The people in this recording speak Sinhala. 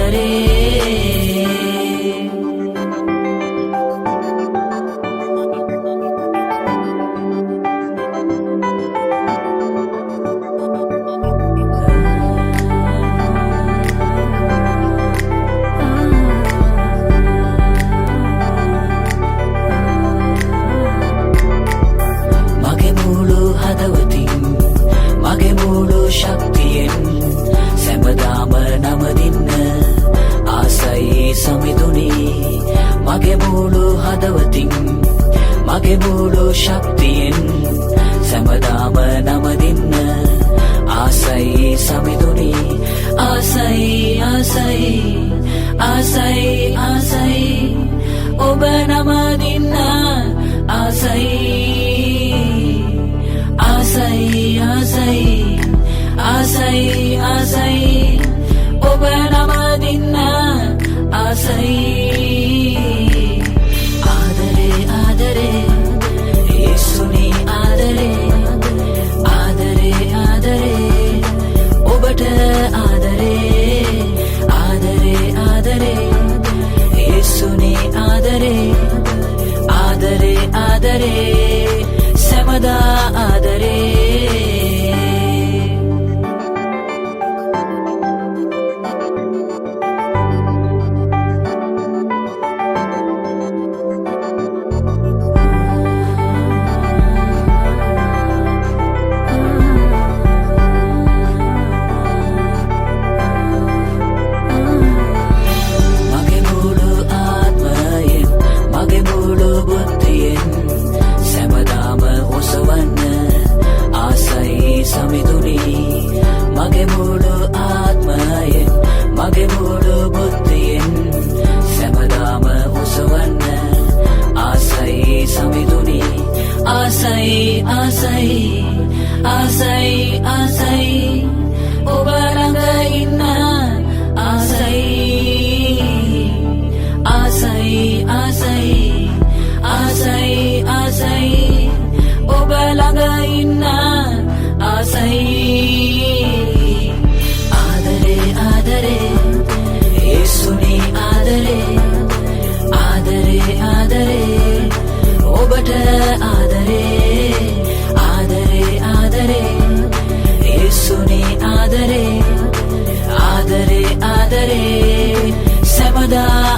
ಆದರೆ ශක්තියෙන් සැමදාම නමදින්න ආසයි සමිඳුනි මගේ මුළු හදවතින් මගේ මුළු ශක්තියෙන් සැමදාම නමදින්න ආසයි සමිඳුනි ආසයි ආසයි ආසයි ආසයි ඔබ නමදින්න ආසයි ආසයි ආසයි ආසයි ආසයි ඔබ නමදින්න ආසයි ආදරේ ආදරේ යේසුනි ආදරේ ආදරේ ආදරේ ඔබට ආදරේ ආදරේ ආදරේ යේසුනි ආදරේ ආදරේ ආදරේ සැමදා ආදරේ ආසයි ආසයි ආසයි ඔබ ළඟ ඉන්න ආසයි ආසයි ආසයි ආසයි ආසයි ඔබ ළඟ ඉන්න ආසයි ආදරේ ආදරේ යේසුනි ආදරේ ආදරේ ආදරේ ඔබට ආදරේ ආදරේ ආදරේ යේසුනි ආදරේ ආදරේ ආදරේ සැමදා